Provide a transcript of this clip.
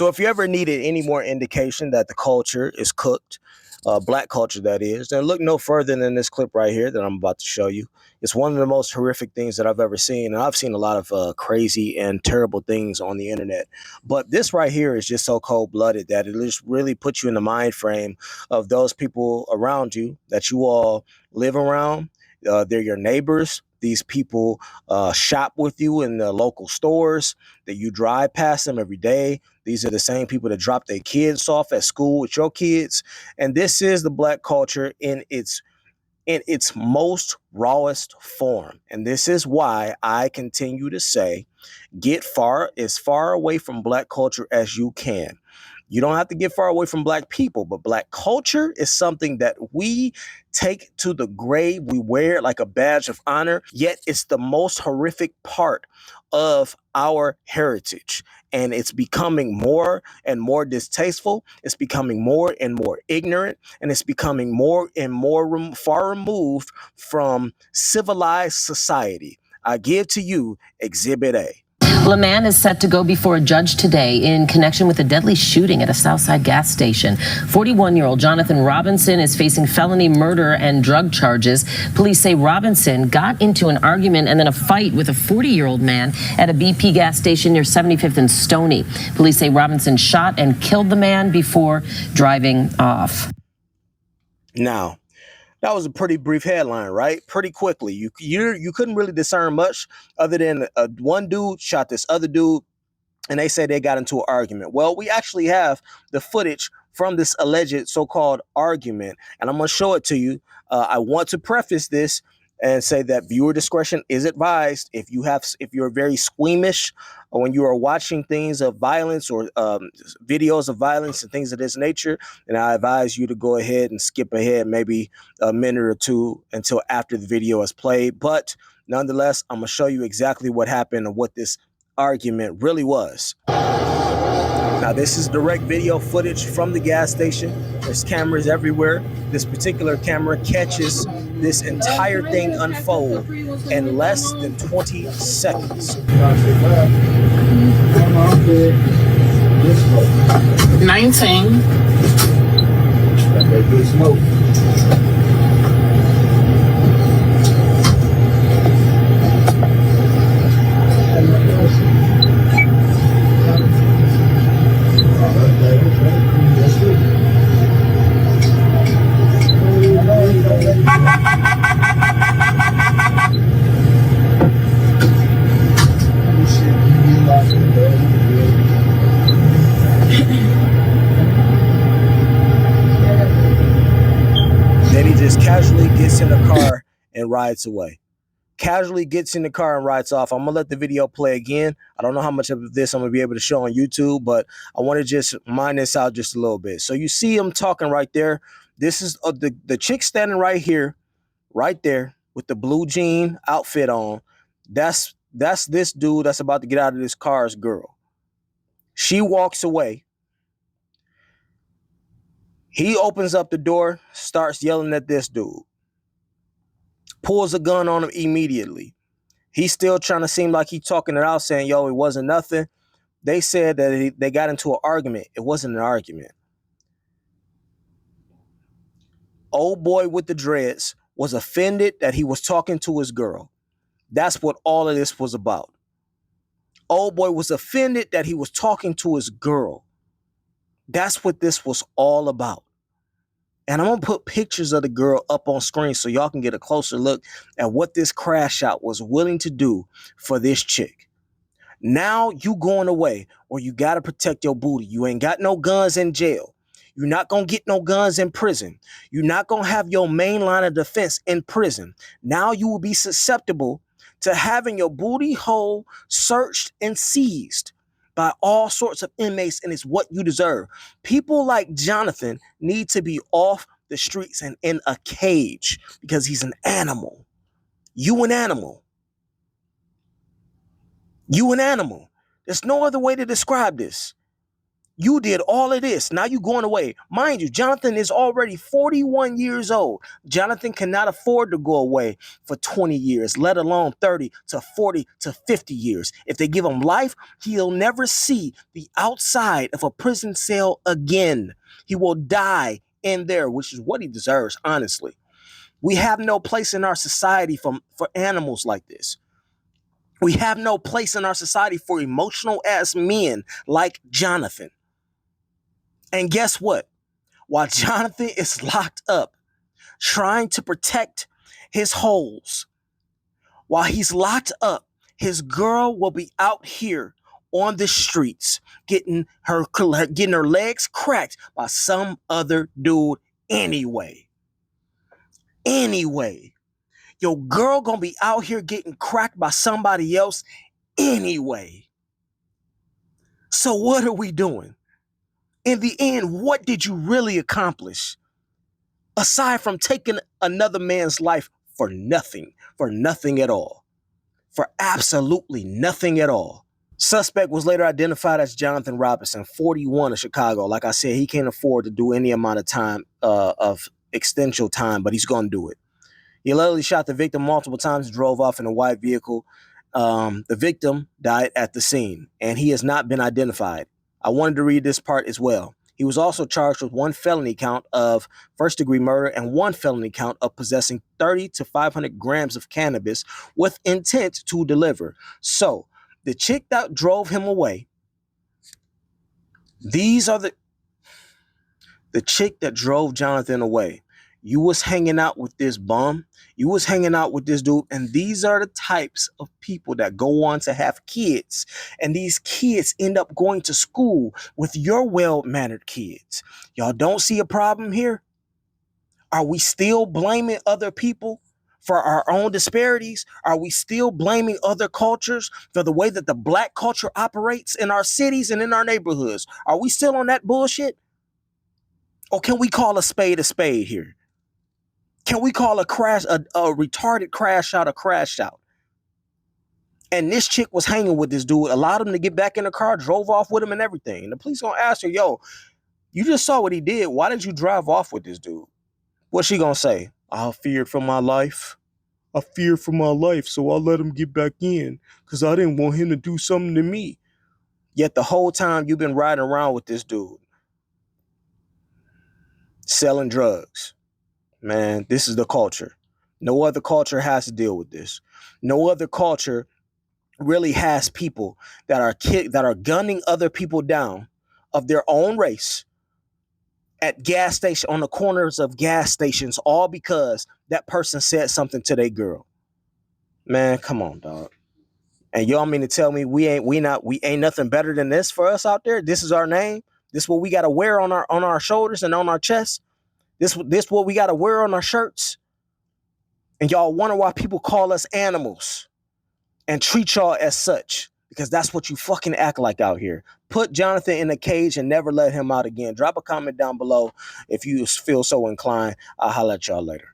So if you ever needed any more indication that the culture is cooked, black culture that is, then look no further than this clip right here that I'm about to show you. It's one of the most horrific things that I've ever seen. And I've seen a lot of crazy and terrible things on the internet. But this right here is just so cold blooded that it just really puts you in the mind frame of those people around you that you all live around. They're your neighbors. These people shop with you in the local stores that you drive past them every day. These are the same people that drop their kids off at school with your kids. And this is the black culture in its most rawest form. And this is why I continue to say, get as far away from black culture as you can. You don't have to get far away from black people, but black culture is something that we take to the grave. We wear it like a badge of honor, yet it's the most horrific part of our heritage. And it's becoming more and more distasteful. It's becoming more and more ignorant, and it's becoming more and more far removed from civilized society. I give to you Exhibit A. Well, a man is set to go before a judge today in connection with a deadly shooting at a Southside gas station. 41-year-old Jonathan Robinson is facing felony murder and drug charges. Police say Robinson got into an argument and then a fight with a 40-year-old man at a BP gas station near 75th and Stony. Police say Robinson shot and killed the man before driving off. Now, that was a pretty brief headline, right? Pretty quickly. You couldn't really discern much other than one dude shot this other dude, and they say they got into an argument. Well, we actually have the footage from this alleged so-called argument, and I'm going to show it to you. I want to preface this and say that viewer discretion is advised. If you're very squeamish or when you are watching things of violence or videos of violence and things of this nature, then I advise you to go ahead and skip ahead maybe a minute or two until after the video is played. But nonetheless, I'm going to show you exactly what happened and what this argument really was. Now, this is direct video footage from the gas station. There's cameras everywhere. This particular camera catches this entire thing unfold in less than 20 seconds. 19. Then he just casually gets in the car and rides away. Casually gets in the car and rides off. I'm going to let the video play again. I don't know how much of this I'm going to be able to show on YouTube, but I want to just mine this out just a little bit. So you see him talking right there. This is the chick standing right here, right there with the blue jean outfit on. That's this dude that's about to get out of this car's girl. She walks away. He opens up the door, starts yelling at this dude. Pulls a gun on him immediately. He's still trying to seem like he's talking it out, saying, yo, it wasn't nothing. They said that they got into an argument. It wasn't an argument. Old boy with the dreads was offended that he was talking to his girl. That's what all of this was about. Old boy was offended that he was talking to his girl. That's what this was all about. And I'm going to put pictures of the girl up on screen so y'all can get a closer look at what this crash out was willing to do for this chick. Now you going away or you got to protect your booty. You ain't got no guns in jail. You're not going to get no guns in prison. You're not going to have your main line of defense in prison. Now you will be susceptible to having your booty hole searched and seized by all sorts of inmates, and it's what you deserve. People like Jonathan need to be off the streets and in a cage because he's an animal. You an animal. You an animal. There's no other way to describe this. You did all of this. Now you going away. Mind you, Jonathan is already 41 years old. Jonathan cannot afford to go away for 20 years, let alone 30 to 40 to 50 years. If they give him life, he'll never see the outside of a prison cell again. He will die in there, which is what he deserves, honestly. We have no place in our society for animals like this. We have no place in our society for emotional ass men like Jonathan. And guess what? While Jonathan is locked up trying to protect his holes, while he's locked up, his girl will be out here on the streets getting her legs cracked by some other dude anyway. Anyway, your girl gonna be out here getting cracked by somebody else anyway. So what are we doing? In the end, what did you really accomplish? Aside from taking another man's life for nothing at all. For absolutely nothing at all. Suspect was later identified as Jonathan Robinson, 41 of Chicago. Like I said, he can't afford to do any amount of time, of extension time, but he's going to do it. He literally shot the victim multiple times, drove off in a white vehicle. The victim died at the scene, and he has not been identified. I wanted to read this part as well. He was also charged with one felony count of first-degree murder and one felony count of possessing 30 to 500 grams of cannabis with intent to deliver. So, the chick that drove him away, these are the chick that drove Jonathan away. You was hanging out with this bum. You was hanging out with this dude. And these are the types of people that go on to have kids. And these kids end up going to school with your well-mannered kids. Y'all don't see a problem here? Are we still blaming other people for our own disparities? Are we still blaming other cultures for the way that the black culture operates in our cities and in our neighborhoods? Are we still on that bullshit? Or can we call a spade here? Can we call a retarded crash out a crash out? And this chick was hanging with this dude, allowed him to get back in the car, drove off with him and everything. And the police gonna ask her, yo, you just saw what he did. Why did you drive off with this dude? What's she gonna say? I feared for my life. I feared for my life, so I let him get back in because I didn't want him to do something to me. Yet the whole time you've been riding around with this dude, selling drugs. Man, this is the culture. No other culture has to deal with this. No other culture really has people that are gunning other people down of their own race at gas station, on the corners of gas stations, all because that person said something to their girl. Man, come on, dog. And y'all mean to tell me we ain't nothing better than this for us out there? This is our name. This is what we gotta wear on our shoulders and on our chests. This what we gotta wear on our shirts. And y'all wonder why people call us animals and treat y'all as such, because that's what you fucking act like out here. Put Jonathan in a cage and never let him out again. Drop a comment down below if you feel so inclined. I'll holler at y'all later.